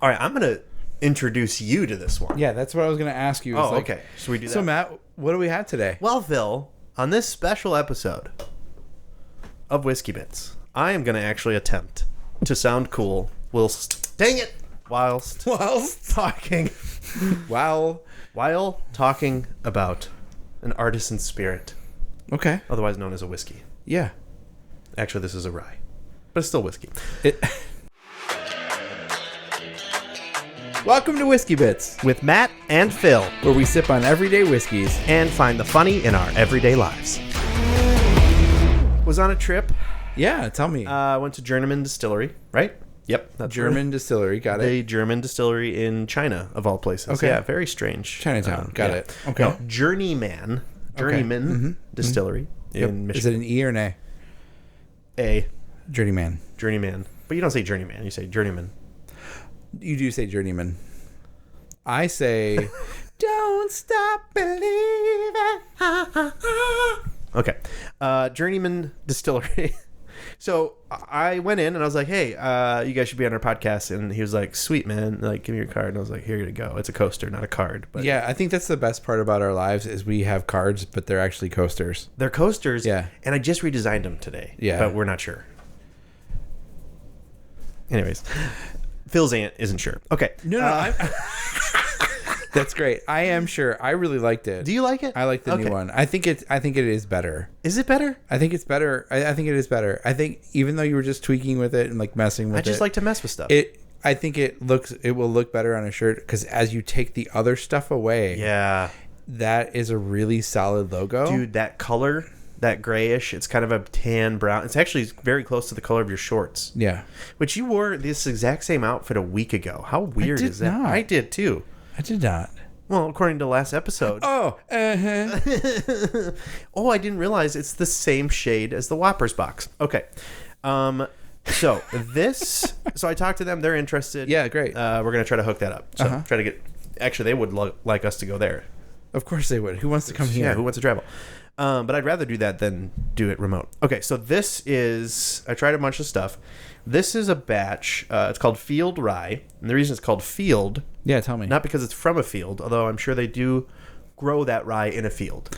All right, I'm going to introduce you to this one. Yeah, that's what I was going to ask you. Okay. Should we do that? So, Matt, what do we have today? Well, Phil, on this special episode of Whiskey Bits, I am going to actually attempt to sound cool whilst talking while talking about an artisan spirit, Okay. otherwise known as a whiskey. Yeah. Actually, this is a rye, but it's still whiskey. Welcome to Whiskey Bits, With Matt and Phil, where we sip on everyday whiskeys. and find the funny in our everyday lives. Was on a trip. Yeah, tell me. Went to Journeyman Distillery, right? Yep. That's German distillery, got it. The German distillery in China, of all places. Okay. Yeah, very strange. Chinatown, got yeah. it. Okay. No, Journeyman Distillery in Michigan. Is it an E or an A? A. Journeyman. Journeyman. But you don't say journeyman, you say journeyman. You do say journeyman. I say, don't stop believing. Okay. Journeyman Distillery. So I went in and I was like, hey, you guys should be on our podcast. And he was like, sweet, man. Like, give me your card. And I was like, here you go. It's a coaster, not a card. But Yeah, I think that's the best part about our lives is we have cards, but they're actually coasters. they're coasters. Yeah. And I just redesigned them today. Yeah. But we're not sure. Anyways, Phil's aunt isn't sure. Okay. No. That's great. I am sure. I really liked it. Do you like it? I like the new one. I think it is better. Is it better? I think it's better. I think it is better. I think even though you were just tweaking with it and like messing with it. I just like to mess with stuff. I think it will look better on a shirt because as you take the other stuff away, Yeah. that is a really solid logo. Dude, that color, that grayish, it's kind of a tan brown. It's actually very close to the color of your shorts. Yeah. Which you wore this exact same outfit a week ago. How weird did is that? not. I did too. I did not. Well, according to last episode. Oh, Oh, I didn't realize it's the same shade as the Whoppers box. Okay. So I talked to them. They're interested. Yeah, great. We're going to try to hook that up. So try to get, actually, they would like us to go there. Of course they would. Who wants to come here? Yeah, who wants to travel? But I'd rather do that than do it remote. Okay, so I tried a bunch of stuff. This is a batch. It's called Field Rye. And the reason it's called Field, Yeah, tell me. not because it's from a field, although I'm sure they do grow that rye in a field.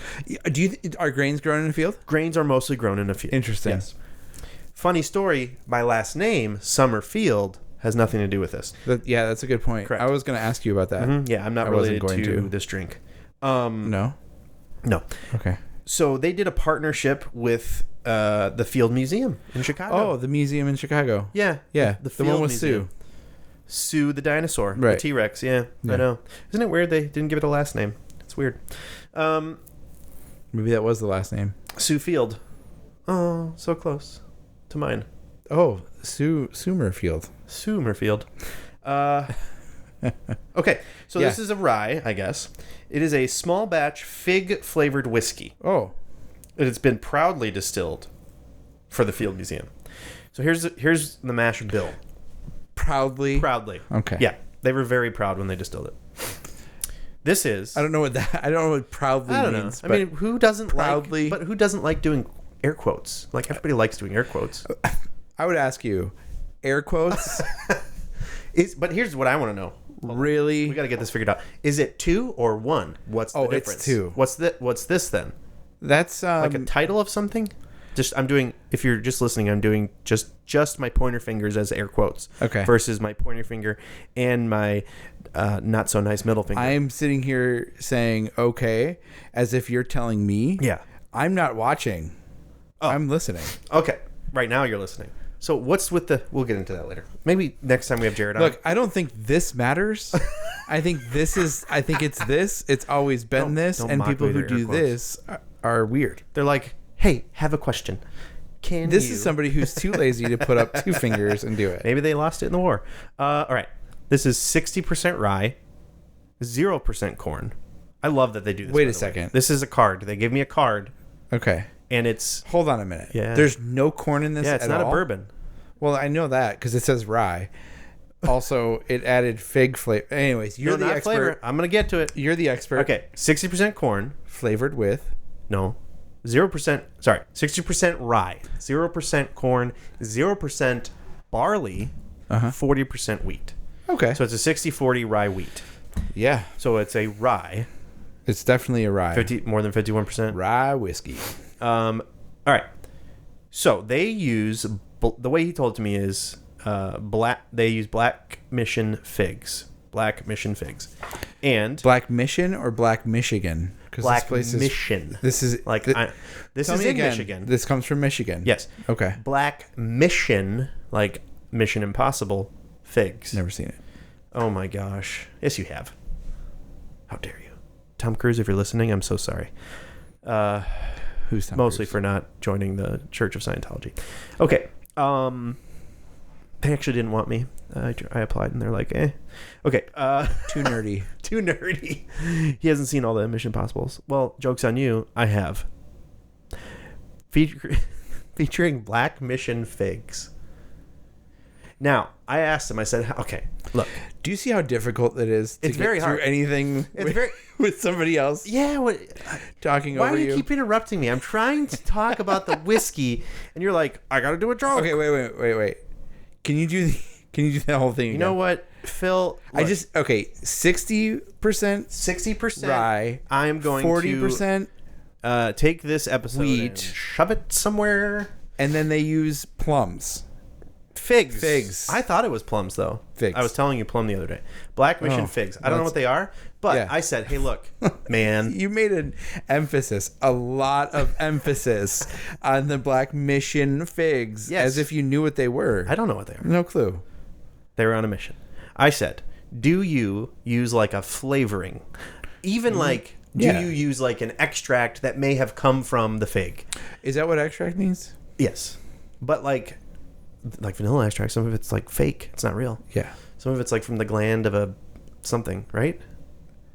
Are grains grown in a field? Grains are mostly grown in a field. Interesting. Yes. Funny story, my last name, Summerfield, has nothing to do with this. Yeah, that's a good point. Correct. I was going to ask you about that. Yeah, I'm not I wasn't related going to to. this drink. No? No. Okay. So they did a partnership with the Field Museum in Chicago. Oh, the museum in Chicago. Yeah. Yeah, the Field one with Museum. Sue the dinosaur. Right. The T-Rex, yeah. Yeah. I know. Isn't it weird they didn't give it a last name? It's weird. Maybe that was the last name. Sue Field. Oh, so close to mine. Oh, Sumerfield. Sue Murfield. Okay, so Yeah. this is a rye, I guess. It is a small batch fig-flavored whiskey. Oh, It's been proudly distilled for the Field Museum. So here's the mash bill. proudly. Proudly. Okay. Yeah, they were very proud when they distilled it. This is. I don't know what proudly I don't know. means. I mean, who doesn't proudly- But who doesn't like doing air quotes? Like everybody likes doing air quotes. I would ask you, air quotes. But here's what I want to know. Really? We got to get this figured out. Is it 2 or 1? What's the difference? It's 2. What's this then? That's Like a title of something? If you're just listening, I'm doing just my pointer fingers as air quotes. Okay. Versus my pointer finger and my not so nice middle finger. I'm sitting here saying okay, as if you're telling me. Yeah. I'm not watching. Oh. I'm listening. Okay. Right now you're listening. So what's with we'll get into that later. Maybe next time we have Jared on. Look, I don't think this matters. I think it's this. It's always been this. don't And mock people me to who air do quotes. this are weird. They're like, hey, have a question. This is somebody who's too lazy to put up 2 fingers and do it. Maybe they lost it in the war. All right. This is 60% rye, 0% corn. I love that they do this. Wait by a the way. second. This is a card. They gave me a card, Okay. and it's Hold on a minute. Yeah. There's no corn in this it's at not all? a bourbon. Well, I know that because it says rye. Also, it added fig flavor. Anyways, you're No, the not expert. flavor. I'm gonna get to it. You're the expert. Okay, 60% corn. Flavored with. No, 0%. Sorry, 60% rye, 0% corn, 0% barley, 40% wheat. Okay. So it's a 60-40 rye wheat. Yeah. So it's a rye. It's definitely a rye. More than 51%. Rye whiskey. All right. So they use, the way he told it to me is they use Black Mission figs. Black Mission figs. And Black Mission or Black Michigan? Black Mission. This is like this is in again, Michigan. This comes from Michigan. Yes. Okay. Black Mission, like Mission Impossible figs. Never seen it. Oh my gosh. Yes, you have. How dare you, Tom Cruise? If you're listening, I'm so sorry. Who's Tom Mostly Cruise? for not joining the Church of Scientology. Okay. They actually didn't want me. I applied and they're like, eh. Okay. Too nerdy. Too nerdy. He hasn't seen all the Mission Possibles. Well, joke's on you. I have. Featuring Black Mission figs. Now, I asked him, I said, okay, look. Do you see how difficult it is to It's get very through hard. anything with somebody else Yeah, talking why over do you keep interrupting me? I'm trying to talk about the whiskey, and you're like, I got to do a joke. Okay, wait. Can you do the whole thing You again? know what, Phil? I just 60% 60% rye. I am going 40% to take this episode wheat. and shove it somewhere. and then they use plums. Figs. I thought it was plums, though. Figs. I was telling you plum the other day. Black Mission figs. I don't know what they are, but Yeah. I said, hey, look, man. You made a lot of emphasis on the Black Mission figs, Yes. as if you knew what they were. I don't know what they are. No clue. They were on a mission. I said, do you use like a flavoring? Even like, do Yeah. you use like an extract that may have come from the fig? Is that what extract means? Yes. But like vanilla extract, some of it's like fake. It's not real. Yeah. Some of it's like from the gland of a something, right?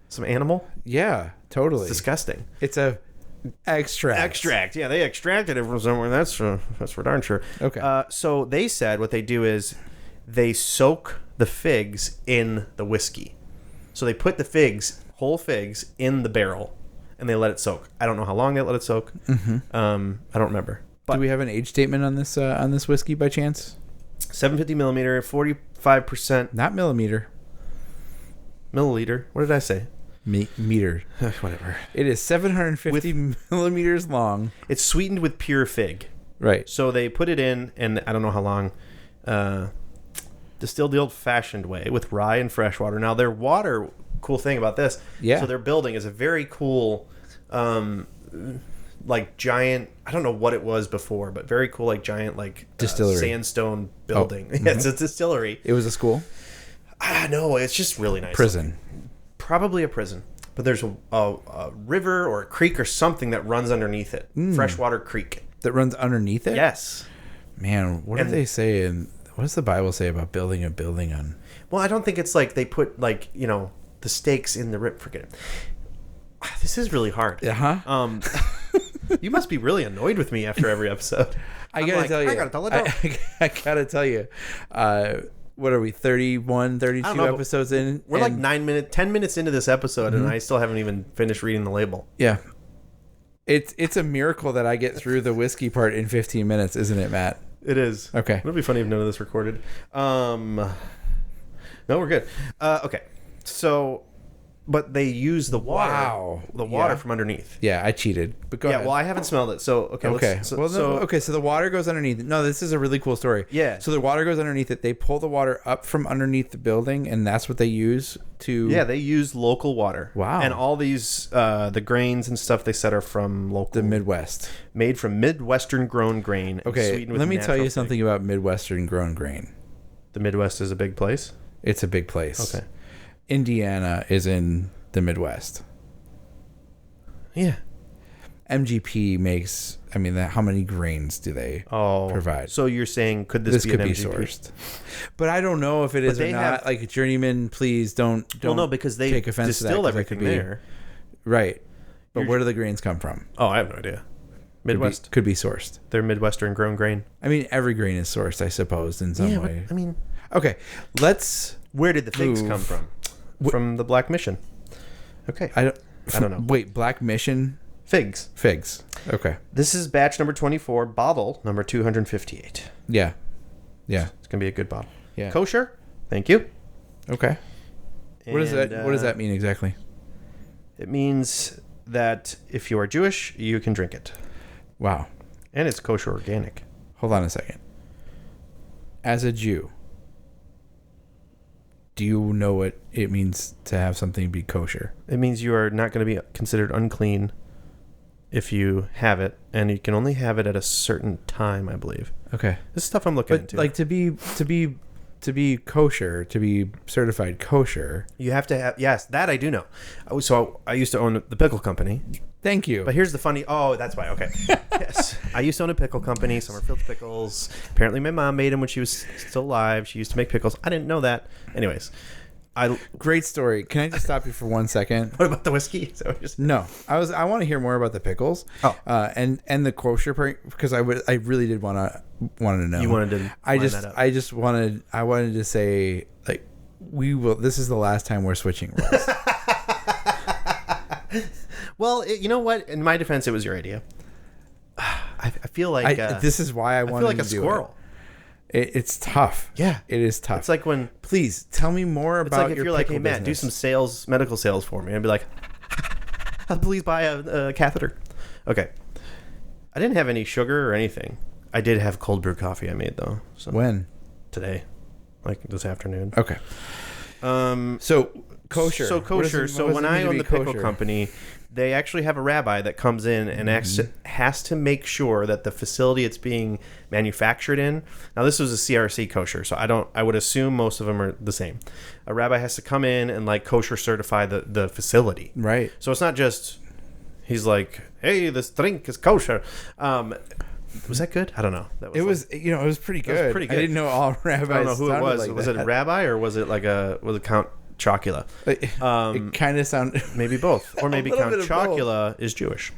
Some animal. Yeah, totally. It's disgusting. It's a extract. Extract. Yeah, they extracted it from somewhere. That's for darn sure. Okay. So they said what they do is they soak the figs in the whiskey. So they put the figs, whole figs, in the barrel, and they let it soak. I don't know how long they let it soak. Mm-hmm. I don't remember. But Do we have an age statement on this whiskey by chance? 750 millimeter, 45%. Not millimeter. Milliliter. What did I say? Meter. Whatever. It is 750 millimeters long. It's sweetened with pure fig. Right. So they put it in, and I don't know how long, distilled the old-fashioned way with rye and freshwater. Now, their water, cool thing about this, Yeah. so their building is a very cool, like giant, I don't know what it was before, but very cool, like giant, like Distillery. sandstone building. Oh, It's a distillery. It was a school? No, it's just really nice. Prison. Probably a prison. But there's a river or a creek or something that runs underneath it. Freshwater creek. That runs underneath it? Yes. Man, what do they say what does the Bible say about building a building on? Well, I don't think it's like they put like, the stakes in the rip. Forget it. This is really hard. Uh-huh. You must be really annoyed with me after every episode. I gotta tell you. I gotta tell it. I gotta tell you. What are we, 31, 32 I don't know, episodes in? We're like 10 minutes into this episode, and I still haven't even finished reading the label. Yeah. It's a miracle that I get through the whiskey part in 15 minutes, isn't it, Matt? It is. Okay. It'll be funny if none of this recorded. No, we're good. Okay. So, but they use the water. Wow. The water Yeah. from underneath. Yeah, I cheated. But go ahead. Well, I haven't smelled it. So, okay. Okay. So the water goes underneath it. No, this is a really cool story. Yeah. So the water goes underneath it. They pull the water up from underneath the building, and that's what they use to... Yeah, they use local water. Wow. And all these, the grains and stuff they said are from local... the Midwest. Made from Midwestern grown grain. And Okay, sweetened with let me tell you natural something about Midwestern grown grain. The Midwest is a big place? It's a big place. Okay. Indiana is in the Midwest. Yeah. MGP makes... I mean, how many grains do they provide? So you're saying, could this be could an be MGP? sourced. But I don't know if it is or they not. have- Like, Journeyman, please don't Well, no, because they take offense to that, distill 'cause that everything could be- there. Right. But where do the grains come from? Oh, I have no idea. Midwest. Could be sourced. They're Midwestern grown grain. I mean, every grain is sourced, I suppose, in some but, way. I mean, Okay, let's... where did the figs Move. come from? From the Black Mission. Okay. I don't know. Wait, Black Mission Figs. Okay. This is batch number 24, bottle number 258. Yeah. It's going to be a good bottle. Yeah. Kosher? Thank you. Okay. What does that mean exactly? It means that if you are Jewish, you can drink it. Wow. And it's kosher organic. Hold on a second. As a Jew, do you know what it means to have something be kosher? It means you are not going to be considered unclean if you have it, and you can only have it at a certain time, I believe. Okay. This is stuff I'm looking into. Like to be kosher, to be certified kosher, you have to have, yes, that I do know. So I used to own the pickle company. Thank you. But here's the funny, that's why, okay. Yes. I used to own a pickle company, Summerfield's Pickles. Apparently my mom made them when she was still alive. She used to make pickles. I didn't know that. Anyways. Great story. Can I just stop you for 1 second? What about the whiskey? No, I want to hear more about the pickles. Oh, and the kosher part, because I really did wanted to know. You wanted to. I wanted to say, like, we will. This is the last time we're switching roles. Well, you know what? In my defense, it was your idea. I feel like this is why I wanted feel like to a do squirrel. It's tough. Yeah, it is tough. It's like when. Please tell me more about. It's like if your you're like, hey pickle Matt, do business. some medical sales for me, and I'd be like, please buy a catheter. Okay. I didn't have any sugar or anything. I did have cold brew coffee I made though. So when? Today, like this afternoon. Okay. So kosher. So kosher. So when I own the pickle company, they actually have a rabbi that comes in and has to make sure that the facility it's being manufactured in. Now this was a CRC kosher, so I would assume most of them are the same. A rabbi has to come in and like kosher certify the facility. Right. So it's not just he's like, hey, this drink is kosher. Was that good? I don't know. It was pretty good. It was pretty good. I didn't know all rabbis. I don't know who it was. Like was that. it a rabbi or was it like was it Count Chocula? It kind of sounded maybe both, or maybe Count Chocula is Jewish.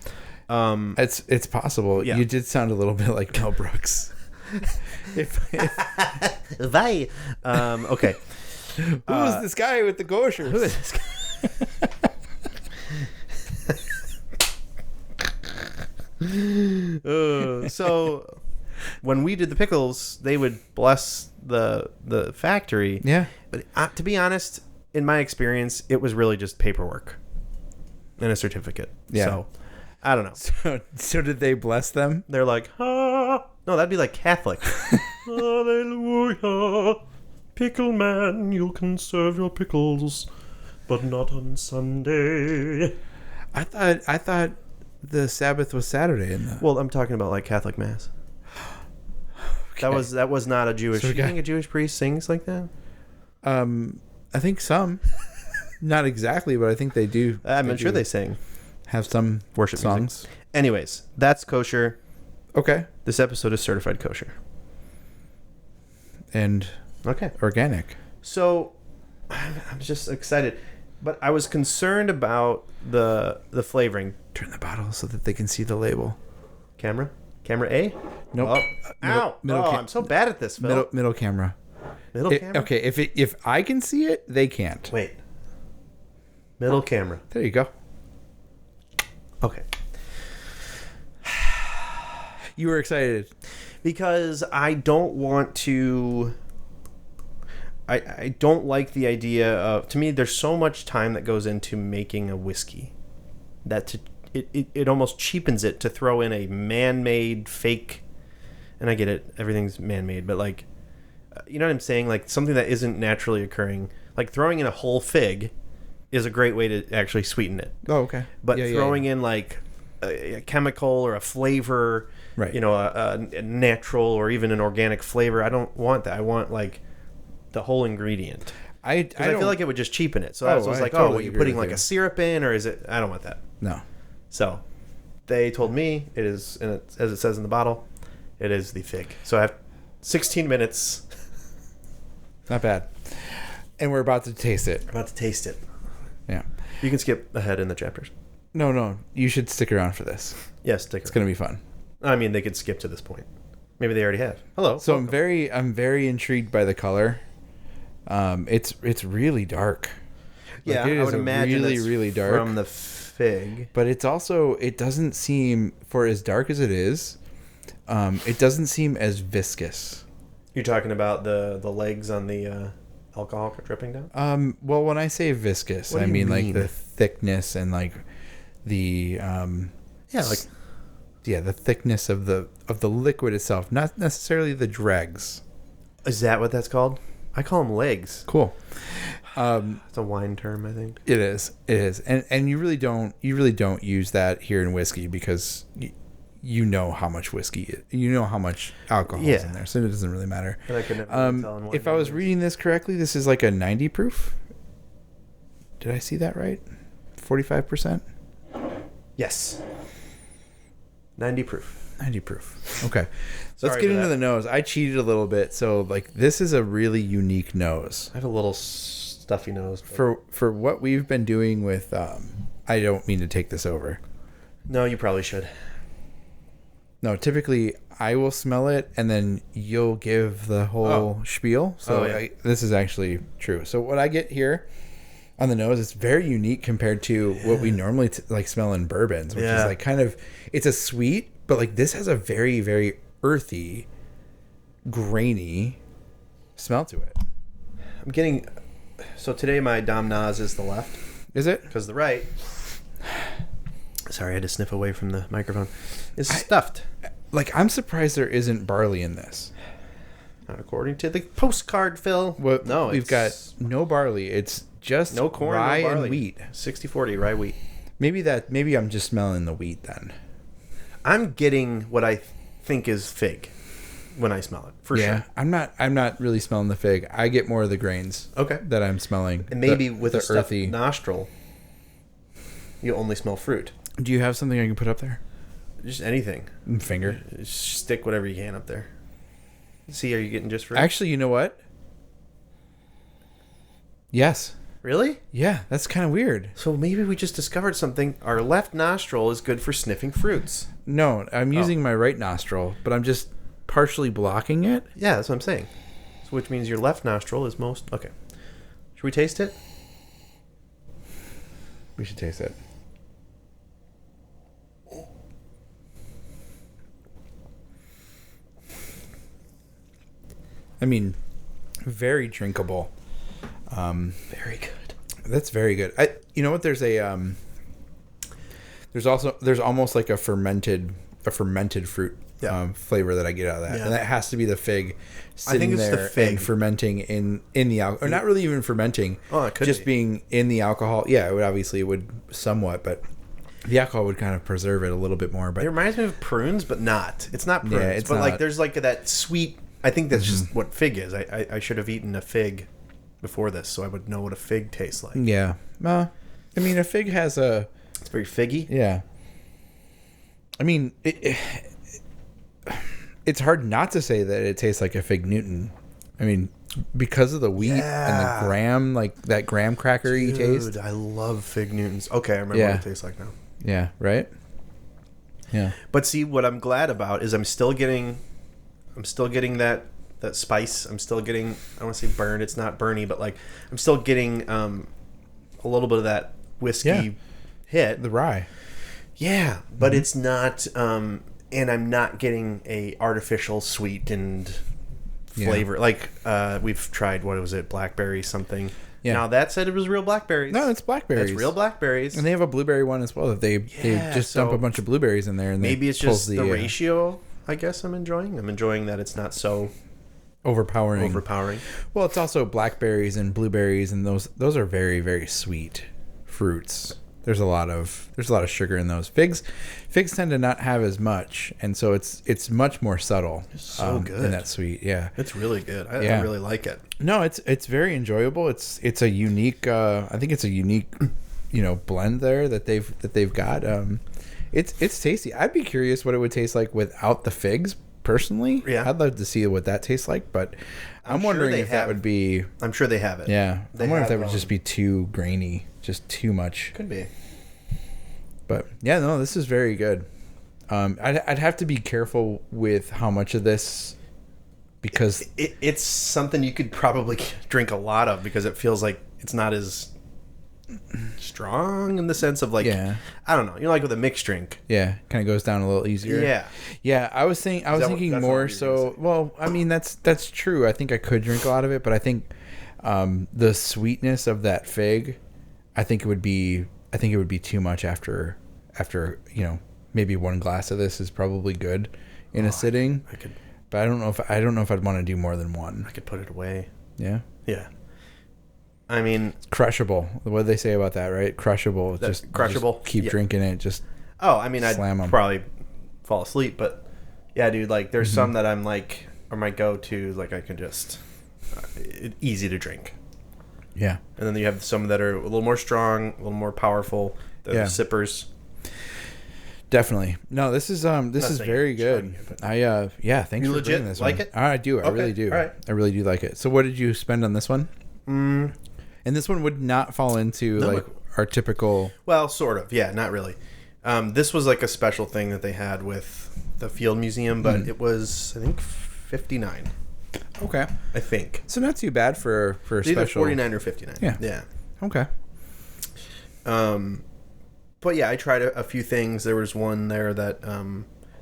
It's possible. Yeah. You did sound a little bit like Mel Brooks. They okay. Who is this guy with the koshers? Who is this guy? So when we did the pickles, they would bless the factory. Yeah. But to be honest, in my experience, it was really just paperwork and a certificate. Yeah. So I don't know. So did they bless them? They're like, no, that'd be like Catholic. Hallelujah, pickle man, you can serve your pickles, but not on Sunday. I thought the Sabbath was Saturday. Well, I'm talking about like Catholic mass. Okay. That was not a Jewish. So you think a Jewish priest sings like that? I think some, not exactly, but I think they do. I'm sure they sing. Have some worship songs. Music. Anyways, that's kosher. Okay. This episode is certified kosher. And okay, organic. So I'm just excited, but I was concerned about the flavoring. Turn the bottle so that they can see the label. Camera A. Nope. Ow! I'm so bad at this, Phil. Middle camera. Middle camera. Okay, if I can see it, they can't. Wait. Middle camera. There you go. Okay. You were excited because I don't want to. I don't like the idea of. To me, there's so much time that goes into making a whiskey that it almost cheapens it to throw in a man-made fake. And I get it, everything's man-made, but like, you know what I'm saying? Like something that isn't naturally occurring. Like throwing in a whole fig is a great way to actually sweeten it. Oh, okay. But throwing in like a chemical or a flavor, right? You know, a natural or even an organic flavor. I don't want that. I want like the whole ingredient. I feel like it would just cheapen it. So I was like, totally are you putting like a syrup in, or is it? I don't want that. No. So they told me it is, and as it says in the bottle, it is the fig. So I have 16 minutes. Not bad. And we're about to taste it. Yeah. You can skip ahead in the chapters. No. You should stick around for this. Yes, stick around. It's going to be fun. I mean, they could skip to this point. Maybe they already have. Hello. So welcome. I'm very intrigued by the color. It's really dark. Yeah, like, I would imagine really dark from the fig. But it doesn't seem, for as dark as it is, it doesn't seem as viscous. You're talking about the legs on the alcohol dripping down? Well, when I say viscous, What do I you mean like mean? the thickness and like the the thickness of the liquid itself, not necessarily the dregs. Is that what that's called? I call them legs. Cool. It's a wine term, I think. It is, and you really don't use that here in whiskey because you know how much whiskey, you know how much alcohol is in there, so it doesn't really matter. But I could never really tell in wine if I was terms. reading this correctly, this is like a 90 proof. Did I see that right? 45%. Yes. 90 proof. 90 proof. Okay. Sorry Let's get for into that. the nose. I cheated a little bit, so like this is a really unique nose. I have a little stuffy nose. For what we've been doing with I don't mean to take this over. No, you probably should. No, typically I will smell it and then you'll give the whole spiel. So this is actually true. So what I get here on the nose, it's very unique compared to what we normally like smell in bourbons, which is like kind of, it's a sweet, but like this has a very, very earthy, grainy smell to it. I'm getting... So today my Dom Nas is the left. Is it? Because the right... Sorry, I had to sniff away from the microphone. Is stuffed. Like, I'm surprised there isn't barley in this. Not according to the postcard, Phil. Well, No, we've got no barley. It's just no corn, rye no barley. and wheat. 60-40 rye wheat. Maybe I'm just smelling the wheat then. I'm getting what I think is fig when I smell it, for sure. I'm not really smelling the fig. I get more of the grains. Okay. That I'm smelling. And maybe with the a stuffed earthy nostril, you only smell fruit. Do you have something I can put up there? Just anything. Finger. Just stick whatever you can up there. See, are you getting just fruit? Actually, you know what? Yes. Really? Yeah, that's kind of weird. So maybe we just discovered something. Our left nostril is good for sniffing fruits. No, I'm using my right nostril, but I'm just partially blocking it. Yeah, that's what I'm saying. So which means your left nostril is most... Okay. Should we taste it? We should taste it. I mean, very drinkable. Very good. That's very good. You know what? There's almost like a fermented fruit flavor that I get out of that, and that has to be the fig sitting it's the there fig. and fermenting in the alcohol, or not really even fermenting. Oh, it could just be. being in the alcohol. Yeah, it would somewhat, but the alcohol would kind of preserve it a little bit more. But It reminds me of prunes, but not. It's not prunes. Yeah, it's but like not. there's like that sweet... I think that's just what fig is. I should have eaten a fig before this, so I would know what a fig tastes like. yeah, I mean, a fig has a... It's very figgy. Yeah. I mean, it's hard not to say that it tastes like a fig Newton. I mean, because of the wheat and the graham, like that graham crackery taste. Dude, I love fig Newtons. Okay, I remember what it tastes like now. Yeah, right? Yeah. But see, what I'm glad about is I'm still getting that spice. I'm still getting, I don't want to say burned, it's not burny, but like I'm still getting a little bit of that whiskey hit. The rye. Yeah, but it's not and I'm not getting a artificial sweetened flavor. Like we've tried, what was it, blackberry something. Yeah. Now that said it was real blackberries. No, it's blackberries. It's real blackberries. And they have a blueberry one as well. They just dump a bunch of blueberries in there, and maybe it's pulls just the ratio. I guess I'm enjoying that it's not so overpowering. Well, it's also blackberries and blueberries, and those are very, very sweet fruits. There's a lot of sugar in those. Figs tend to not have as much, and so it's much more subtle. It's so good in that sweet. Yeah, it's really good. I really like it. No, it's very enjoyable. It's a unique. I think it's a unique, blend there that they've got. It's tasty. I'd be curious what it would taste like without the figs. Personally, Yeah. I'd love to see what that tastes like, but I'm sure wondering they if that would be. I'm sure they have it. Yeah, They I'm wondering if have, that would just be too grainy, just too much. Could be. But yeah, no, this is very good. I'd have to be careful with how much of this, because It's something you could probably drink a lot of because it feels like it's not as strong in the sense of like, I don't know, like with a mixed drink. Yeah, kind of goes down a little easier. Yeah. I was thinking that's more not what you were so. Well, I mean that's true. I think I could drink a lot of it, but I think The sweetness of that fig, I think it would be too much after maybe one glass of this is probably good in a sitting. I could, but I don't know if I'd want to do more than one. I could put it away. Yeah. Yeah. I mean, it's crushable. What do they say about that, right? Crushable. Just crushable. Just keep drinking it. Just I'd probably fall asleep, but yeah, dude, like there's some that I'm like are my go-to, like I can just easy to drink. Yeah. And then you have some that are a little more strong, a little more powerful. They're the sippers. Definitely. No, this is very good. Thanks for bringing this one. Like it? I do. I really do. All right. I really do like it. So what did you spend on this one? And this one would not fall into our typical. Well, sort of. Yeah, not really. This was like a special thing that they had with the Field Museum, but it was, I think, $59. Okay. I think. So not too bad for a special. Either $49 or $59. Yeah. Yeah. Okay. But yeah, I tried a few things. There was one there that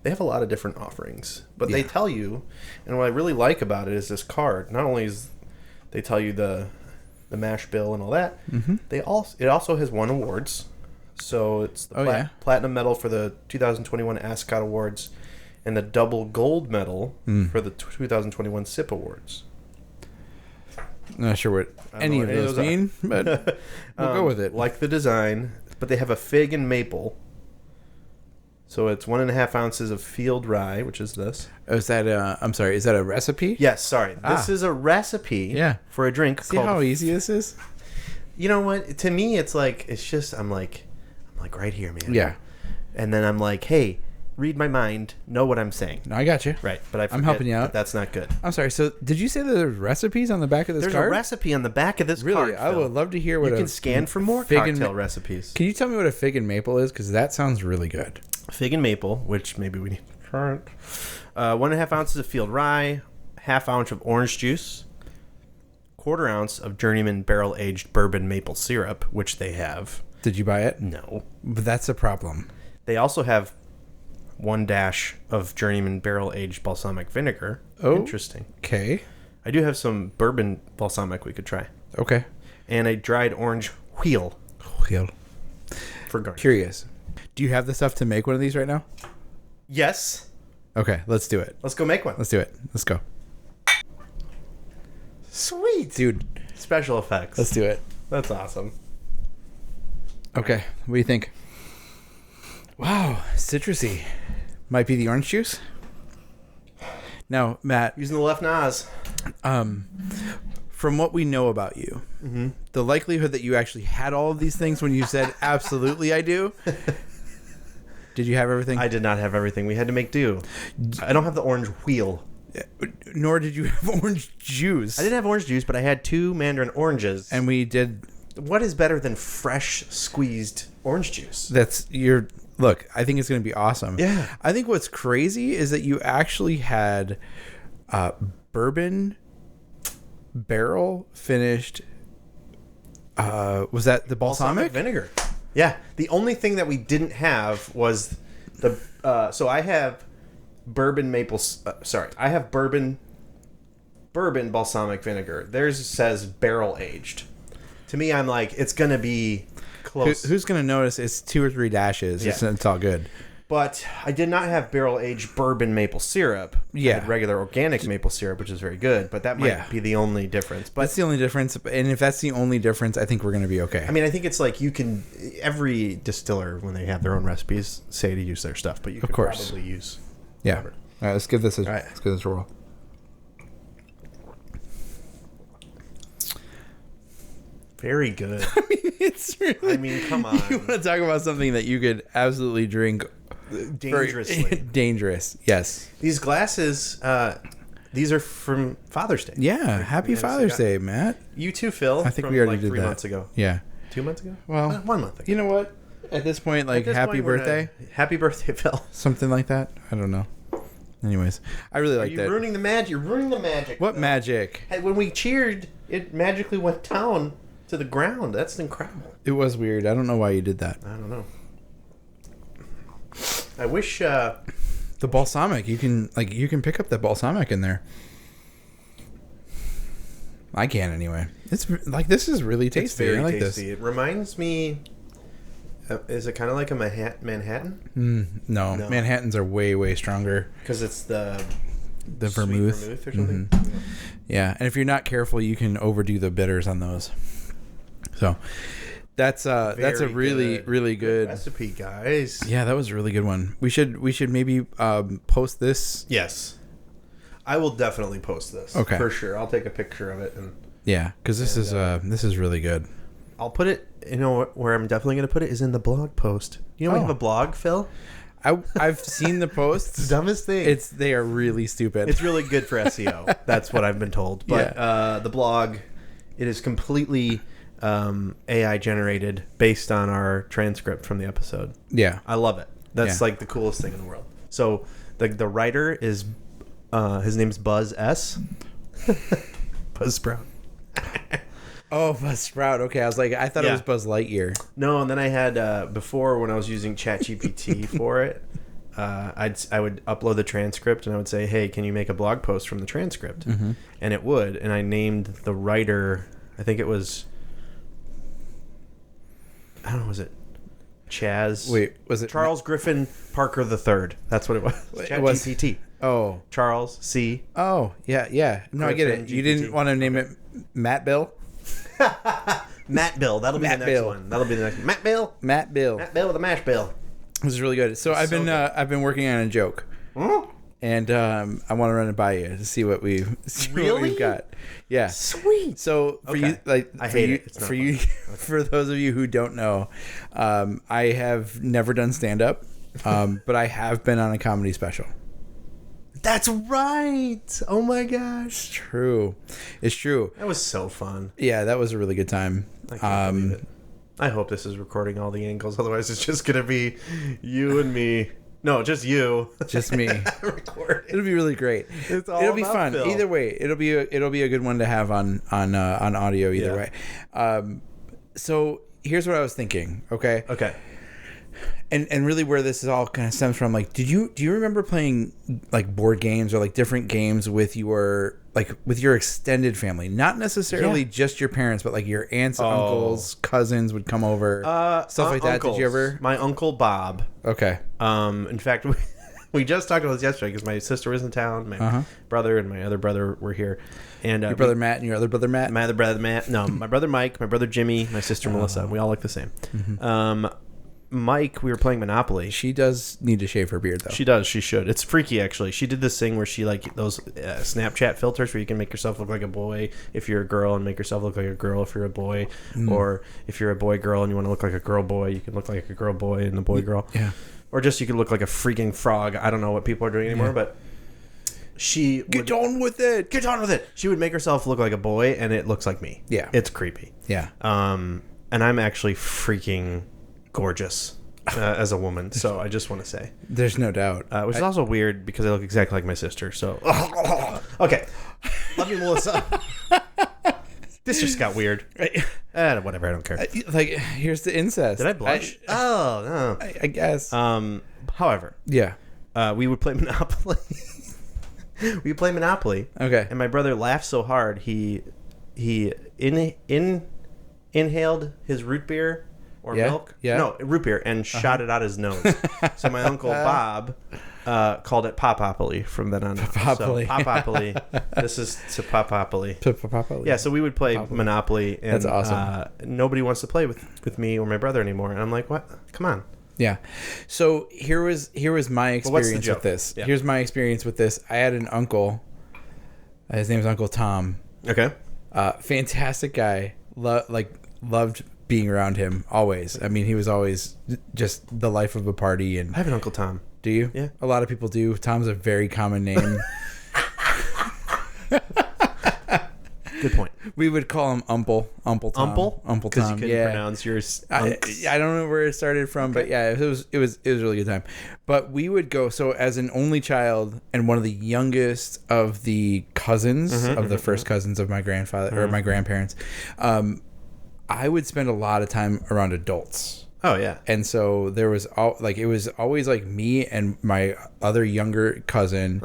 they have a lot of different offerings, but they tell you, and what I really like about it is this card. Not only is they tell you the mash bill and all that, it also has won awards. So it's the platinum medal for the 2021 Ascot Awards and the double gold medal for the 2021 SIP Awards. I'm not sure what any of those mean, but we'll go with it. Like the design, but they have a fig and maple. So it's 1.5 ounces of field rye, which is this. Oh, is that is that a recipe? Yes, sorry. This is a recipe for a drink. See how easy this is? You know what? To me, it's just, I'm like right here, man. Yeah. And then I'm like, hey, read my mind, know what I'm saying. No, I got you. Right, but I'm helping you out. That's not good. I'm sorry. So, did you say that there's recipes on the back of this card? There's a recipe on the back of this card. Really? I would love to hear what you can scan for more cocktail recipes. Can you tell me what a fig and maple is? Because that sounds really good. Fig and maple, which maybe we need to try it. 1.5 ounces of field rye, 1/2 ounce of orange juice, 1/4 ounce of Journeyman barrel-aged bourbon maple syrup, which they have. Did you buy it? No. But that's a problem. They also have 1 dash of Journeyman barrel-aged balsamic vinegar. Oh. Interesting. Okay. I do have some bourbon balsamic we could try. Okay. And a dried orange wheel. For garnish. Curious. Do you have the stuff to make one of these right now? Yes. Okay, let's do it. Let's go make one. Let's do it. Let's go. Sweet. Dude. Special effects. Let's do it. That's awesome. Okay, what do you think? Wow, citrusy. Might be the orange juice. Now, Matt. Using the left nose. From what we know about you, the likelihood that you actually had all of these things when you said, absolutely I do. Did you have everything? I did not have everything. We had to make do. I don't have the orange wheel. Nor did you have orange juice. I didn't have orange juice, but I had 2 mandarin oranges. And we did... What is better than fresh squeezed orange juice? Look, I think it's going to be awesome. Yeah. I think what's crazy is that you actually had bourbon barrel finished. Was that the balsamic vinegar? Yeah. The only thing that we didn't have was the. So I have bourbon maple. I have bourbon balsamic vinegar. Theirs says barrel aged. To me, I'm like, it's gonna be close. Who's gonna notice? It's 2 or 3 dashes. Yeah. It's all good. But I did not have barrel-aged bourbon maple syrup. Yeah. I had regular organic maple syrup, which is very good. But that might be the only difference. But that's the only difference. And if that's the only difference, I think we're going to be okay. I mean, I think it's like every distiller, when they have their own recipes, say to use their stuff. But you could probably use whatever. All right, let's give this a roll. Very good. I mean, it's really... I mean, come on. You want to talk about something that you could absolutely drink... Dangerously. Dangerous, yes. These glasses, these are from Father's Day. Yeah, happy Father's Day, Matt. You too, Phil. I think we already did 3 that. months ago. Yeah. 2 months ago? Well, 1 month ago. You know what? At this point, happy birthday? Happy birthday, Phil. Something like that? I don't know. Anyways, I really like that. You're ruining the magic. You're ruining the magic. What magic? Hey, when we cheered, it magically went down to the ground. That's incredible. It was weird. I don't know why you did that. I don't know. I wish the balsamic. You can pick up that balsamic in there. I can anyway. It's like, this is really tasty. It's very I like tasty. this. It reminds me. Is it kind of like a Manhattan? No, Manhattans are way, way stronger. Because it's the vermouth or something. Mm-hmm. Yeah, and if you're not careful, you can overdo the bitters on those. So that's a really really good recipe, guys. Yeah, that was a really good one. We should maybe post this. Yes, I will definitely post this. Okay, for sure. I'll take a picture of it because this is really good. I'll put it. You know where I'm definitely going to put it is in the blog post. You know we have a blog, Phil. I've seen the posts. It's the dumbest thing. They are really stupid. It's really good for SEO. That's what I've been told. But the blog, it is completely AI generated based on our transcript from the episode. Yeah, I love it. That's like the coolest thing in the world. So the writer is his name's Buzz S. Buzz Sprout. Oh, Buzz Sprout. Okay, I was like, I thought it was Buzz Lightyear. No, and then I had before when I was using ChatGPT for it, I would upload the transcript and I would say, "Hey, can you make a blog post from the transcript?" Mm-hmm. And it would. And I named the writer. I think it was. I don't know. Was it Chaz? Wait, was it Charles Griffin Parker III? That's what it was. ChatGPT. Oh, Charles C. Oh, yeah. No, I get it. You didn't want to name it Matt Bill. Matt Bill. That'll be Matt the next Bill. one. That'll be the next one. Matt Bill. Matt Bill. Matt Bill with a mash bill. This is really good. So I've been working on a joke, and I want to run it by you to see what we've got. Yeah, sweet. So for you, I hate it. It's not for you, for those of you who don't know, I have never done stand up, but I have been on a comedy special. That's right. Oh my gosh. It's true. That was so fun. Yeah, that was a really good time. I can't believe it. I hope this is recording all the angles. Otherwise, it's just going to be you and me. No, just you. Just me. Recording. It'll be really great. It'll be fun. Phil. Either way, it'll be a good one to have on audio either way. So here's what I was thinking. Okay. And really where this is all kind of stems from, like, do you remember playing like board games or like different games with your extended family? Not necessarily just your parents, but like your aunts, uncles, cousins would come over, stuff like that. Uncles. Did you ever? My uncle Bob. Okay. In fact, we just talked about this yesterday because my sister was in town. My brother and my other brother were here. And your brother Matt and your other brother Matt? My other brother Matt. No, my brother Mike, my brother Jimmy, my sister Melissa. We all look the same. Mm-hmm. Mike, we were playing Monopoly. She does need to shave her beard, though. She does. She should. It's freaky, actually. She did this thing where she, like, those Snapchat filters where you can make yourself look like a boy if you're a girl and make yourself look like a girl if you're a boy. Or if you're a boy girl and you want to look like a girl boy, you can look like a girl boy and a boy girl. Yeah. Or just you can look like a freaking frog. I don't know what people are doing anymore, but she Get on with it. Get on with it. She would make herself look like a boy and it looks like me. Yeah. It's creepy. Yeah. And I'm actually freaking gorgeous as a woman, so I just want to say there's no doubt, which is also weird because I look exactly like my sister. So okay, love you, Melissa. This just got weird. Whatever, I don't care. Like, here's the incest. Did I blush? No. I guess. However, we would play Monopoly. We would play Monopoly. Okay. And my brother laughed so hard he inhaled his root beer. Or milk? Yeah. No, root beer, and shot it out his nose. So my uncle Bob called it Popopoly from then on. Popopoly. So Popopoly. This is to Popopoly. Popopoly. Yeah, so we would play Monopoly. And, that's awesome. Nobody wants to play with me or my brother anymore. And I'm like, what? Come on. Yeah. So here was my experience with this. Yeah. Here's my experience with this. I had an uncle. His name is Uncle Tom. Okay. Fantastic guy. Loved being around him always. I mean, he was always just the life of a party. And I have an Uncle Tom. Do you? Yeah. A lot of people do. Tom's a very common name. Good point. We would call him Umple Tom. Umple Because Tom. you couldn't pronounce yours. I don't know where it started from, but yeah, it was a really good time. But we would go. So as an only child and one of the youngest of the cousins of the first cousins of my grandfather or my grandparents, I would spend a lot of time around adults. Oh yeah. And so there was it was always like me and my other younger cousin,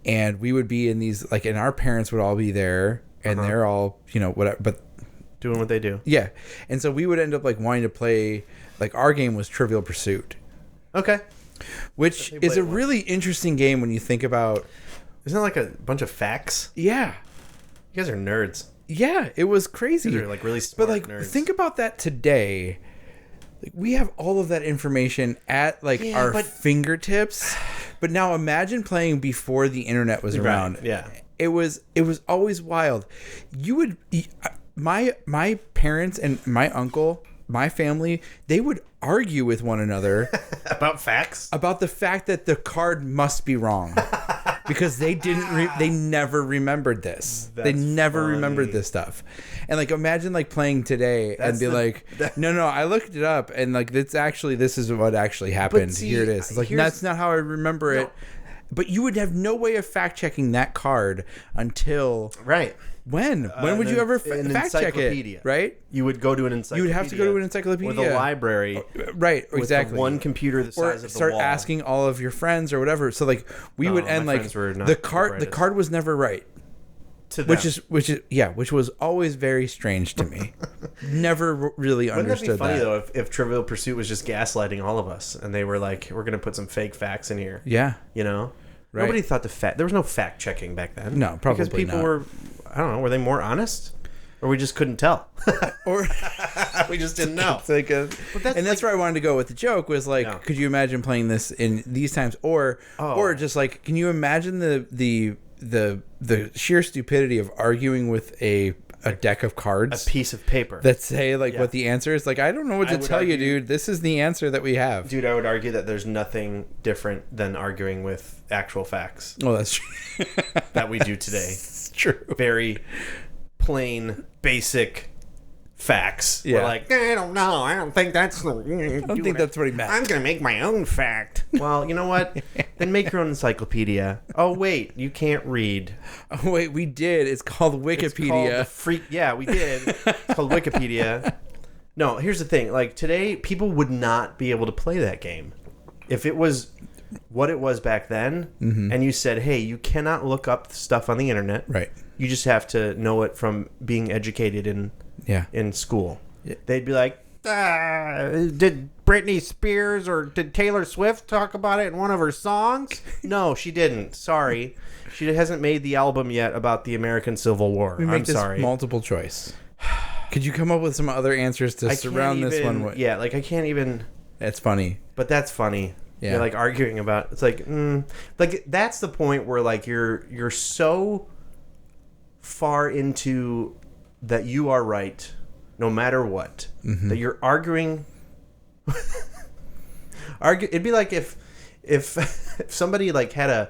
and we would be in these and our parents would all be there. and they're all, whatever, but doing what they do. Yeah. And so we would end up like wanting to play, like our game was Trivial Pursuit. Okay. Which is a really interesting game when you think about. Isn't it like a bunch of facts? Yeah. You guys are nerds. Yeah, it was crazy. These are like really smart nerds. Think about that today. Like, we have all of that information at our fingertips. But now imagine playing before the internet was around. Right. Yeah. It was always wild. You would my parents and my uncle, my family, they would argue with one another about facts, about the fact that the card must be wrong because they they never remembered this. They never remembered this stuff. And like imagine like playing today and be no, I looked it up and like this is what actually happened. See, here it is. It's like that's not how I remember it. But you would have no way of fact checking that card until When would you ever fact check it? Right? You would go to an encyclopedia. You would have to go to an encyclopedia. Or the library. Right, with exactly. One computer the size of the wall. Start asking all of your friends or whatever. So like we would end like the card was never right. To them. Which was always very strange to me. Never really understood that. Wouldn't that be funny though if Trivial Pursuit was just gaslighting all of us and they were like, we're going to put some fake facts in here. Yeah. Right. Nobody thought there was no fact checking back then. No, probably because people were, I don't know, were they more honest, or we just couldn't tell, or we just didn't know. That's where I wanted to go with the joke was like, could you imagine playing this in these times, or just like, can you imagine the sheer stupidity of arguing with a deck of cards, a piece of paper that say what the answer is? Like, I don't know what to tell you, dude. This is the answer that we have. Dude, I would argue that there's nothing different than arguing with actual facts. Oh, that's true. That we do today. It's true. Very plain, basic facts. Yeah. We're like, I don't know. I don't think that's that's what he meant. I'm going to make my own fact. Well, you know what? Then make your own encyclopedia. Oh, wait. You can't read. Oh, wait. We did. It's called Wikipedia. It's called yeah, we did. It's called Wikipedia. No, here's the thing. Like, today, people would not be able to play that game. If it was what it was back then, and you said, hey, you cannot look up stuff on the internet. Right. You just have to know it from being educated in school. Yeah. They'd be like, did Britney Spears or did Taylor Swift talk about it in one of her songs? No, she didn't. Sorry. She hasn't made the album yet about the American Civil War. I'm sorry. Multiple choice. Could you come up with some other answers to surround this one? Yeah, like I can't even. That's funny. But that's funny. Yeah. You're like arguing about. It's like, like that's the point where like you're so far into that you are right, no matter what. That you're arguing. It'd be like if somebody like had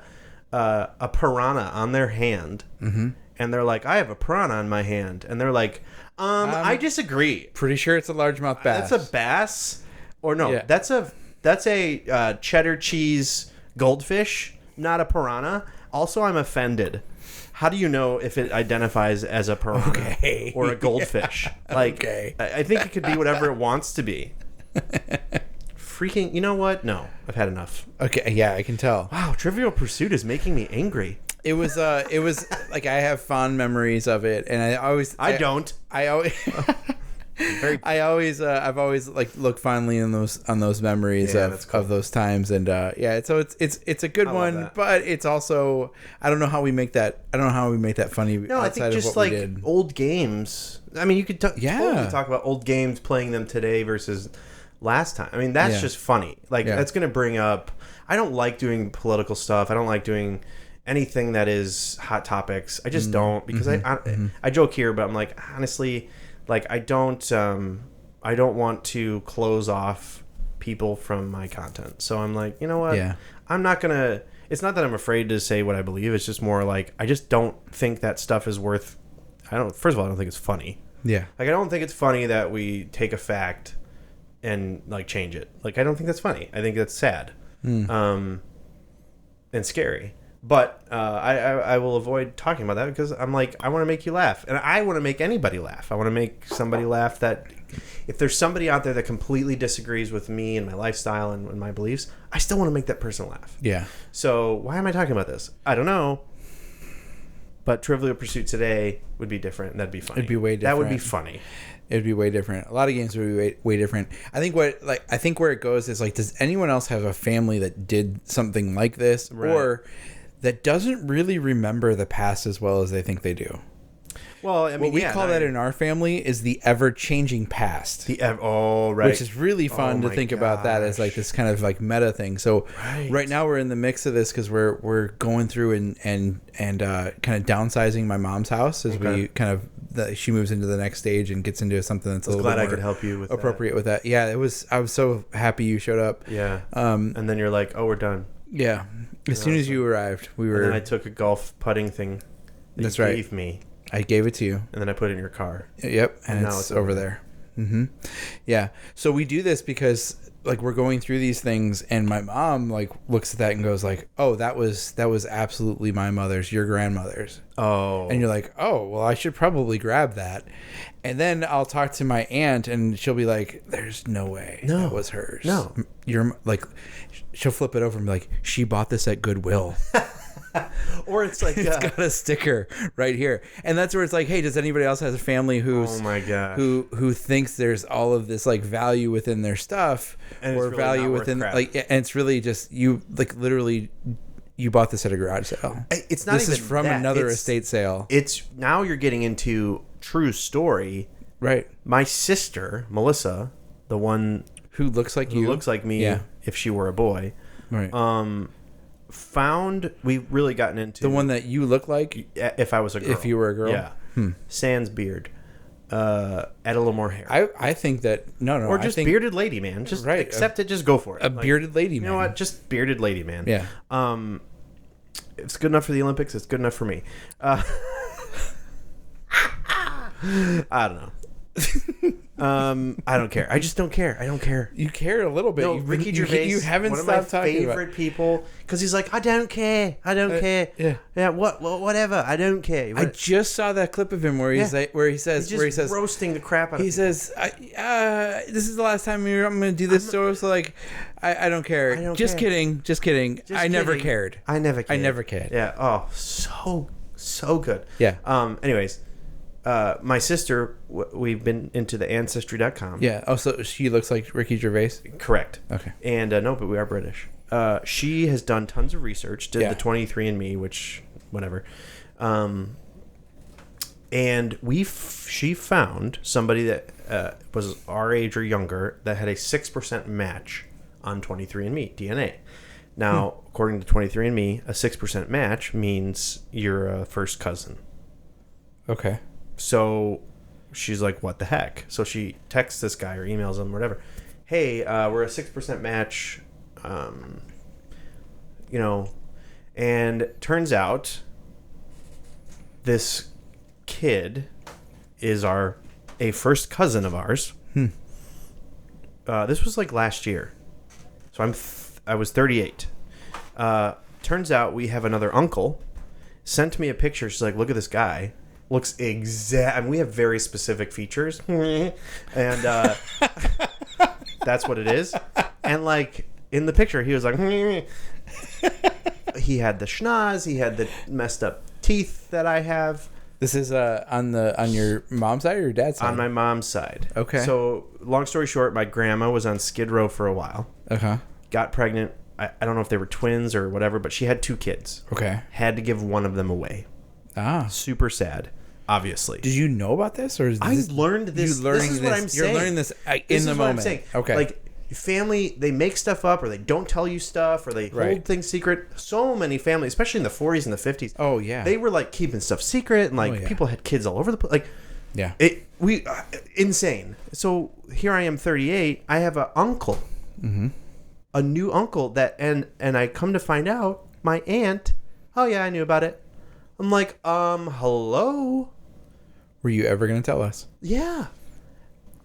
a piranha on their hand, and they're like, I have a piranha on my hand, and they're like, I disagree. Pretty sure it's a largemouth bass. That's a bass, or no? Yeah. That's a cheddar cheese goldfish, not a piranha. Also, I'm offended. How do you know if it identifies as a piranha or a goldfish? Like, I think it could be whatever it wants to be. Freaking, you know what? No, I've had enough. Okay, yeah, I can tell. Wow, Trivial Pursuit is making me angry. It was like I have fond memories of it, and I've always I've always like looked fondly on those memories of those times, and so it's a good one, but it's also I don't know how we make that funny. No, I think just like old games. I mean, you could totally talk about old games, playing them today versus last time. I mean, that's just funny. Like that's going to bring up. I don't like doing political stuff. I don't like doing anything that is hot topics. I just don't, because I joke here, but I'm like, honestly, like I don't want to close off people from my content. So I'm like, you know what? Yeah. I'm not gonna. It's not that I'm afraid to say what I believe. It's just more like I just don't think that stuff is worth. First of all, I don't think it's funny. Yeah. Like I don't think it's funny that we take a fact and like change it. Like I don't think that's funny. I think that's sad. And scary. But I will avoid talking about that because I'm like, I want to make you laugh. And I want to make anybody laugh. I want to make somebody laugh that if there's somebody out there that completely disagrees with me and my lifestyle and my beliefs, I still want to make that person laugh. Yeah. So why am I talking about this? I don't know. Mm-hmm. But Trivial Pursuit today would be different, and that'd be funny. It'd be way That would different. be funny. It'd be way different. A lot of games would be way different. I think where it goes is like, does anyone else have a family that did something like this, or that doesn't really remember the past as well as they think they do? Well, I mean, what we call that in our family is the ever-changing past. Right. Which is really fun to think about that as like this kind of like meta thing. So right now we're in the mix of this because we're going through and kind of downsizing my mom's house as we kind of she moves into the next stage and gets into something that's a little bit more I could help you with appropriate with that. Yeah, I was so happy you showed up. Yeah. And then you're like, oh, we're done. Yeah. As soon as you arrived, we were. And then I took a golf putting thing. That's you right. Gave me. I gave it to you. And then I put it in your car. Yep. And now it's over there. Mm-hmm. Yeah. So we do this because like we're going through these things and my mom like looks at that and goes like, oh, that was absolutely my mother's, your grandmother's. Oh. And you're like, oh, well, I should probably grab that. And then I'll talk to my aunt and she'll be like, there's no way that was hers. No. You're like, she'll flip it over and be like, she bought this at Goodwill. Or it's like it's got a sticker right here, and that's where it's like, hey, does anybody else has a family who's who thinks there's all of this like value within their stuff and or really value within like, and it's really just you like literally you bought this at a garage sale. It's not. This even is from another estate sale. It's now you're getting into true story. Right. My sister Melissa, the one who looks like you, looks like me, if she were a boy. Right. We've really gotten into the one that you look like if I was a girl. If you were a girl, yeah. Sans beard, add a little more hair. I think that or just bearded lady, man. Just accept it. Just go for it. A bearded lady, man. You know what? Just bearded lady, man. Yeah. It's good enough for the Olympics. It's good enough for me. I don't know. I don't care. I just don't care. I don't care. You care a little bit. No, Ricky Gervais. You haven't one of stopped my talking favorite about people because he's like, I don't care. I don't care. Yeah. Whatever. I don't care. I just saw that clip of him where he's like, where he says roasting the crap out of. He says, "This is the last time I'm going to do this." So like, I don't care. I don't just care. kidding. Just kidding. I never cared. I never cared. Yeah. Oh, so good. Yeah. Anyways. My sister, we've been into the Ancestry.com. Yeah. Oh, so she looks like Ricky Gervais? Correct. Okay. And no, but we are British. She has done tons of research, did the 23andMe, which, whatever. And she found somebody that was our age or younger that had a 6% match on 23andMe DNA. Now, according to 23andMe, a 6% match means you're a first cousin. Okay. So she's like, what the heck? So she texts this guy or emails him, whatever. Hey, we're a 6% match, and turns out this kid is a first cousin of ours. This was like last year. So I was 38. Turns out we have another uncle. Sent me a picture. She's like, look at this guy. Looks exact. I mean, we have very specific features, and that's what it is. And like in the picture, he was like, he had the schnoz, he had the messed up teeth that I have. This is on your mom's side or your dad's side? On my mom's side. Okay. So long story short, my grandma was on Skid Row for a while. Got pregnant. I don't know if they were twins or whatever, but she had 2 kids. Okay. Had to give one of them away. Super sad, obviously. Did you know about this, or I learned this? This is what I'm saying. You're learning this in the moment. What I'm saying. Okay. Like family, they make stuff up, or they don't tell you stuff, or they hold things secret. So many families, especially in the 40s and the 50s. Oh yeah. They were like keeping stuff secret, and like people had kids all over the place. Like, yeah. Insane. So here I am, 38. I have an uncle, a new uncle that, and I come to find out, my aunt. Oh yeah, I knew about it. I'm like, hello? Were you ever going to tell us? Yeah.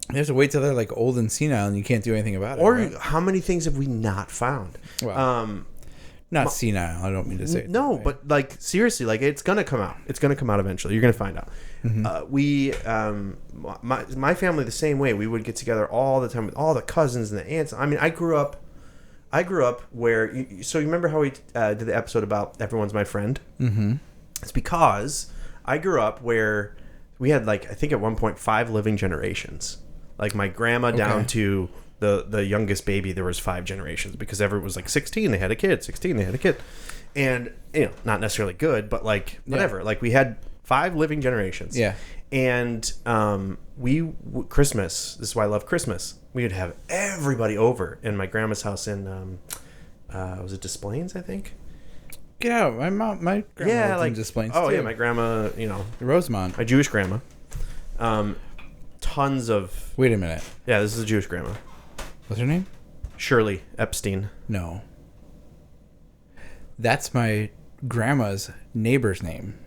You have to wait till they're like old and senile and you can't do anything about it. Or right? how many things have we not found? Well, not senile. I don't mean to say it. No, but like seriously, like it's going to come out. It's going to come out eventually. You're going to find out. My family the same way. We would get together all the time with all the cousins and the aunts. I mean, I grew up where, so you remember how we did the episode about Everyone's My Friend? It's because I grew up where we had, like, I think at one point 5 living generations. Like my grandma down to the youngest baby, there was 5 generations because everyone was like 16, they had a kid, 16, they had a kid. And, you know, not necessarily good, but like whatever. Yeah. Like we had 5 living generations. Yeah. And Christmas, this is why I love Christmas. We would have everybody over in my grandma's house in, was it Des Plaines, I think? Get out. My grandma lived in Des Plaines, too. Yeah, my grandma, you know. Rosemont. My Jewish grandma. Tons of... Wait a minute. Yeah, this is a Jewish grandma. What's her name? Shirley Epstein. No. That's my grandma's neighbor's name.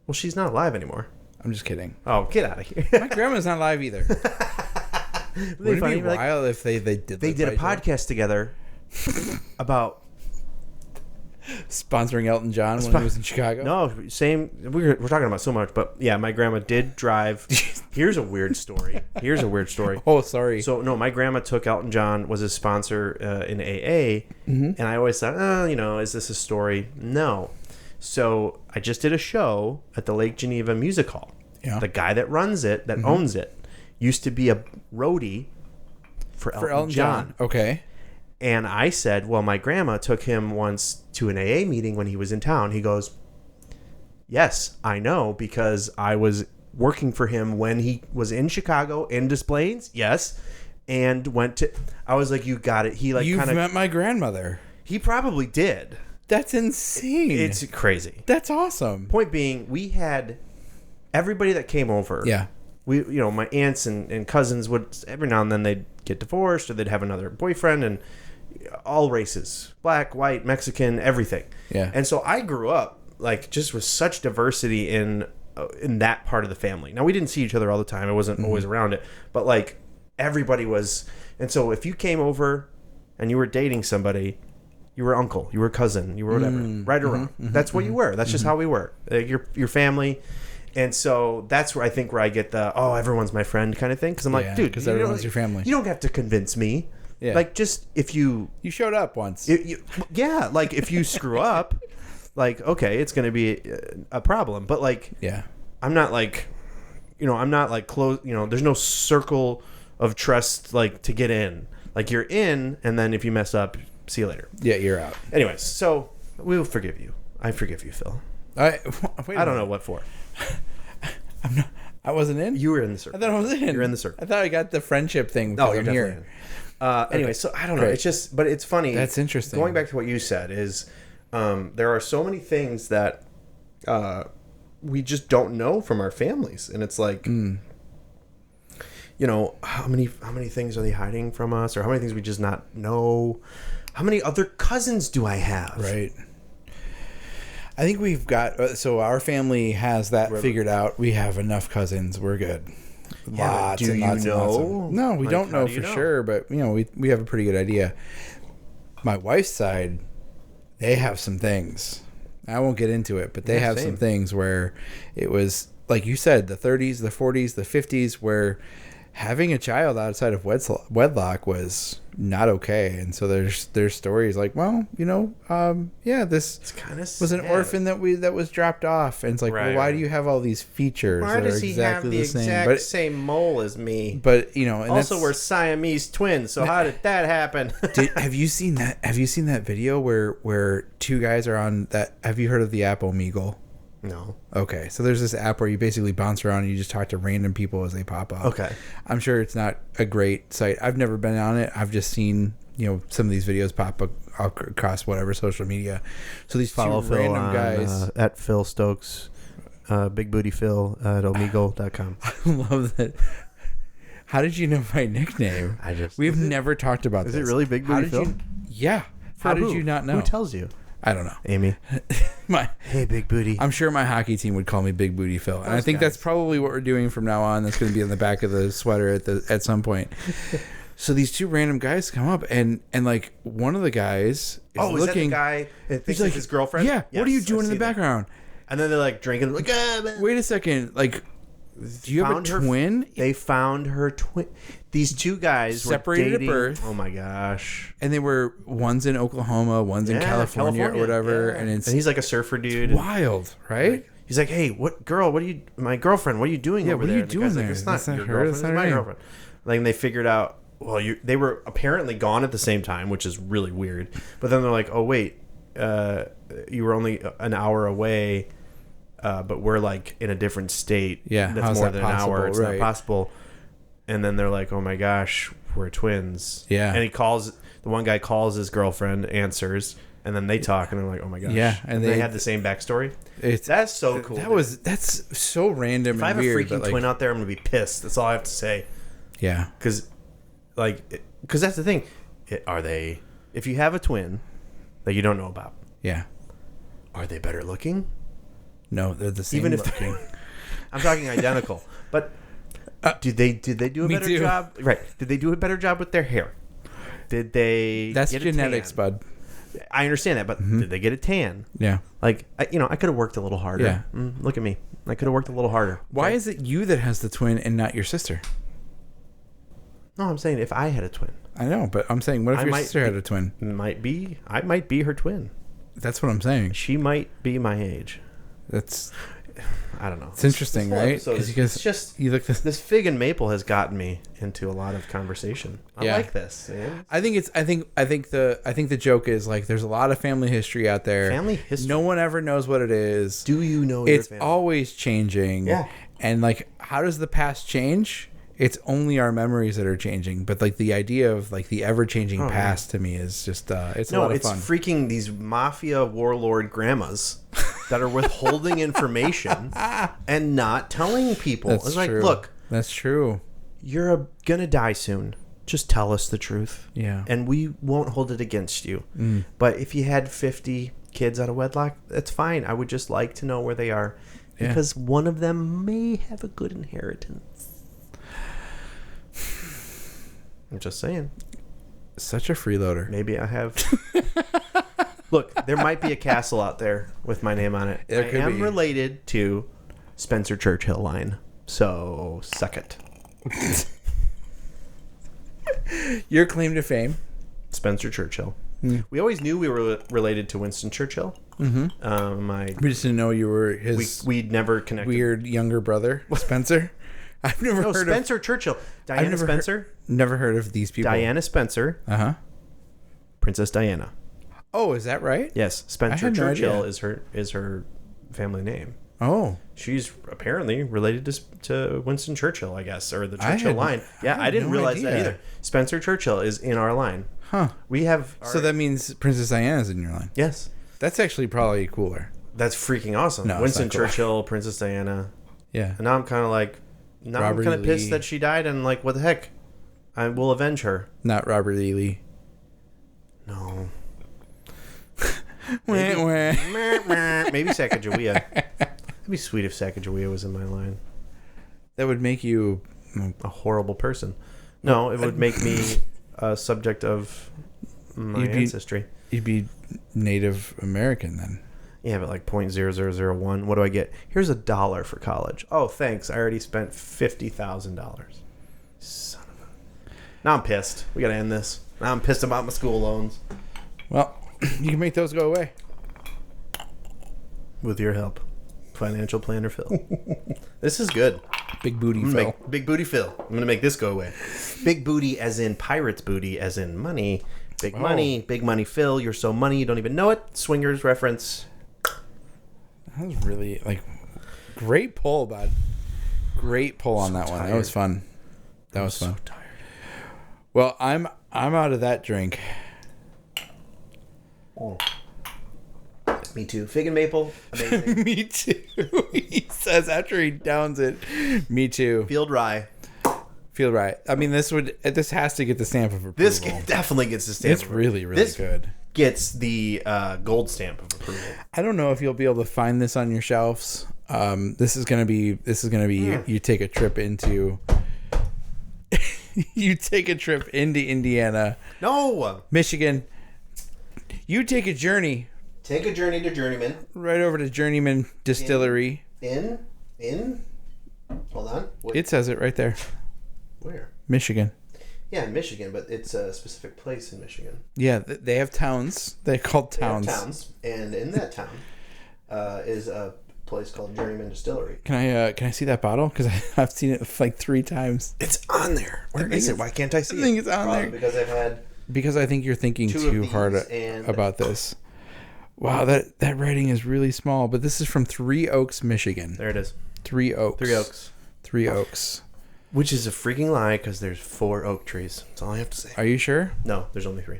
Well, she's not alive anymore. I'm just kidding. Oh, get out of here. My grandma's not alive either. Wouldn't it be wild if they did They did a podcast together about... Sponsoring Elton John when he was in Chicago? No, same. We're talking about so much, but yeah, my grandma did drive. Here's a weird story. Oh, sorry. So, no, my grandma took Elton John, was his sponsor in AA, and I always thought, you know, is this a story? No. So, I just did a show at the Lake Geneva Music Hall. Yeah. The guy that runs it, that owns it, used to be a roadie for Elton John. Okay. And I said, well, my grandma took him once to an AA meeting when he was in town. He goes, yes, I know, because I was working for him when he was in Chicago, in Des Plaines. Yes. And went to... I was like, you got it. He like You've met my grandmother. He probably did. That's insane. It's crazy. That's awesome. Point being, we had everybody that came over. Yeah. We, you know, my aunts and cousins would, every now and then they'd get divorced or they'd have another boyfriend, and all races, black, white, Mexican, everything. Yeah. And so I grew up like just with such diversity in that part of the family. Now we didn't see each other all the time. I wasn't always around it, but like everybody was. And so if you came over and you were dating somebody, you were uncle, you were cousin, you were whatever, right or wrong. That's what you were. That's just how we were. Your family. And so that's where I think where I get the, oh, everyone's my friend kind of thing. Because I'm like, dude, because everyone's your family. You don't have to convince me. Yeah. Like, just if you... You showed up once. Yeah, like, if you screw up, like, okay, it's going to be a problem. But, like, yeah, I'm not, like, you know, I'm not, like, close... You know, there's no circle of trust, like, to get in. Like, you're in, and then if you mess up, see you later. Yeah, you're out. Anyways, so we'll forgive you. I forgive you, Phil. I don't know what for. I wasn't in? You were in the circle. I thought I was in. You're in the circle. I thought I got the friendship thing. No, you're definitely in. Anyway, so I don't know. It's just, but it's funny. That's interesting. Going back to what you said is, there are so many things that we just don't know from our families, and it's like, you know, how many things are they hiding from us, or how many things we just not know? How many other cousins do I have? Right. I think we've got, so our family has that figured out. We have enough cousins. We're good. Lots and lots and lots of, no, we don't know for sure, but you know, we have a pretty good idea. My wife's side, they have some things. I won't get into it, but they have some things where it was, like you said, the 30s, the 40s, the 50s, where having a child outside of wedlock was not okay. And so there's stories like, well, you know, this was an orphan that was dropped off, and it's like, well, why do you have all these features why that does are he exactly have the same mole as me? But you know, and also we're Siamese twins, so how did that happen? Have you seen that video where two guys are on that? Have you heard of the app Omegle? No. Okay, so there's this app where you basically bounce around and you just talk to random people as they pop up. Okay. I'm sure it's not a great site. I've never been on it. I've just seen, you know, some of these videos pop up across whatever social media. So these follow two random guys at Phil Stokes, Big Booty Phil at Omegle.com. I love that. How did you know my nickname? We've never talked about this. Is it really Big Booty Phil? Yeah. How did you not know? Who tells you? I don't know. Amy. Hey, Big Booty. I'm sure my hockey team would call me Big Booty Phil. And I think that's probably what we're doing from now on. That's going to be in the back of the sweater at some point. So these two random guys come up, and like one of the guys is looking. Is that the guy that thinks like his girlfriend? Yeah. Yes, what are you doing in the background? And then they're like drinking. Like, wait a second. Like, Do you have a twin? They found her twin. These two guys separated were dating. at birth. Oh my gosh! And they were one's in Oklahoma, one's in California or whatever. Yeah. And he's like a surfer dude. Wild, right? He's like, hey, what girl? What are you? My girlfriend. What are you doing over there? What are you doing there? Like, it's not your her, girlfriend. It's my girlfriend. Like, and they figured out. Well, they were apparently gone at the same time, which is really weird. But then they're like, oh wait, you were only an hour away. But we're like in a different state. Yeah, that's more than an hour. It's not possible. And then they're like, "Oh my gosh, we're twins." Yeah. And the one guy calls his girlfriend, answers, and then they talk, and they're like, "Oh my gosh." Yeah, and they had the same backstory. That's so cool. That's so random. If I have and weird, a freaking twin out there, I'm gonna be pissed. That's all I have to say. Yeah. Because that's the thing. Are they? If you have a twin that you don't know about, yeah, are they better looking? No, they're the same. Even if looking. I'm talking identical, but did they do a better job? Right? Did they do a better job with their hair? Did they? That's genetics, bud. I understand that, but did they get a tan? Yeah. Like I could have worked a little harder. Yeah. Look at me. I could have worked a little harder. Why is it you that has the twin and not your sister? No, I'm saying if I had a twin. I know, but I'm saying, what if your sister had a twin? I might be her twin. That's what I'm saying. She might be my age. I don't know. It's interesting, right? It's just this fig and maple has gotten me into a lot of conversation. I like this. Yeah. I think the joke is like there's a lot of family history out there. Family history. No one ever knows what it is. Do you know? It's always changing. Yeah. And like, how does the past change? It's only our memories that are changing, but like the idea of like the ever-changing past to me is just it's a lot of fun. It's freaking these mafia warlord grandmas that are withholding information and not telling people. That's it's like, true. look, that's true. You're gonna die soon. Just tell us the truth. Yeah, and we won't hold it against you. But if you had 50 kids out of wedlock, that's fine. I would just like to know where they are because one of them may have a good inheritance. I'm just saying. Such a freeloader. Maybe I have. Look, there might be a castle out there with my name on it. I am related to Spencer Churchill line. So, suck it. Your claim to fame? Spencer Churchill. We always knew we were related to Winston Churchill. Mm-hmm. We just didn't know you were his we'd never connected. Weird younger brother, Spencer. I've never heard Spencer Churchill. Diana Spencer. Never heard of these people. Diana Spencer. Princess Diana. Oh, is that right? Yes, Spencer Churchill is her family name. Oh, she's apparently related to Winston Churchill, I guess, or the Churchill line. Yeah, I didn't realize that either. Spencer Churchill is in our line. Huh. We have. So that means Princess Diana's in your line. Yes. That's actually probably cooler. That's freaking awesome. No, Winston Churchill, Princess Diana. Yeah. And now I'm kind of like. Now I'm kind of pissed that she died, and like, what the heck? I will avenge her. Not Robert E. Lee. No. Maybe Sacagawea. It'd be sweet if Sacagawea was in my line. That would make you a horrible person. No, it would make me a subject of my ancestry. You'd be Native American then. Yeah, but like 0.0001. What do I get? Here's $1 for college. Oh, thanks. I already spent $50,000. Son of a... Now I'm pissed. We gotta end this. Now I'm pissed about my school loans. Well, you can make those go away. With your help. Financial planner Phil. This is good. Big booty Phil. Big booty Phil. I'm gonna make this go away. Big booty as in pirates booty as in money. Big money Phil. You're so money you don't even know it. Swingers reference. That was really great pull, bud. Great pull on that one. That was fun. That was fun. So tired. Well, I'm out of that drink. Oh. Me too. Fig and maple. Amazing. Me too. He says after he downs it. Me too. Field rye. I mean, this has to get the stamp of approval. This definitely gets the stamp. It's really good. Gets the gold stamp of approval. I don't know if you'll be able to find this on your shelves. This is gonna be you take a trip into Indiana. No, Michigan. You take a journey. Take a journey to Journeyman. Right over to Journeyman Distillery. In Hold on. Wait. It says it right there. Where? Michigan. Yeah, Michigan, but it's a specific place in Michigan. Yeah, they have towns. They're called towns. They have towns, and in that town is a place called Journeyman Distillery. Can I see that bottle? Because I've seen it like 3 times. It's on there. Where is it? Why can't I see it? I think it's on there. Because I've had... Because I think you're thinking too hard about this. Wow, that writing is really small. But this is from Three Oaks, Michigan. There it is. Three Oaks. Three Oaks. Three Oaks. Which is a freaking lie because there's 4 oak trees. That's all I have to say. Are you sure? No, there's only 3.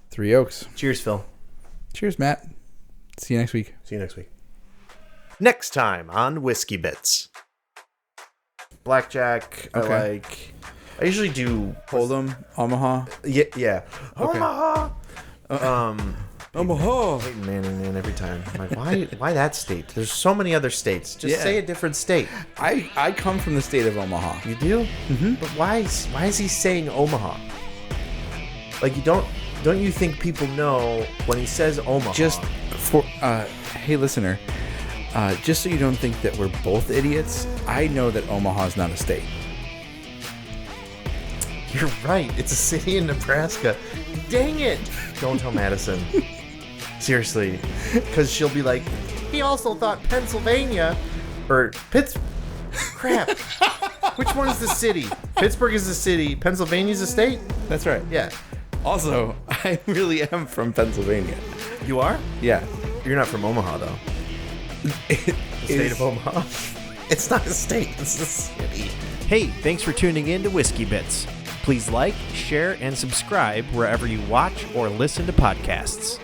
Three Oaks. Cheers, Phil. Cheers, Matt. See you next week. See you next week. Next time on Whiskey Bits. Blackjack, Okay. I usually do... Hold'em, Omaha. Yeah. Okay. Omaha! Omaha! Peyton Manning, man, every time. I'm like, why that state? There's so many other states. Just say a different state. I come from the state of Omaha. You do? Mm-hmm. But why is he saying Omaha? Like, don't you think people know when he says Omaha? Just for hey listener, just so you don't think that we're both idiots, I know that Omaha is not a state. You're right. It's a city in Nebraska. Dang it! Don't tell Madison. Seriously, because she'll be like, he also thought Pennsylvania or Crap. Which one is the city? Pittsburgh is the city. Pennsylvania's the state. That's right. Yeah. Also, I really am from Pennsylvania. You are? Yeah. You're not from Omaha though. The state of Omaha. It's not a state. It's a city. Hey, thanks for tuning in to Whiskey Bits. Please like, share, and subscribe wherever you watch or listen to podcasts.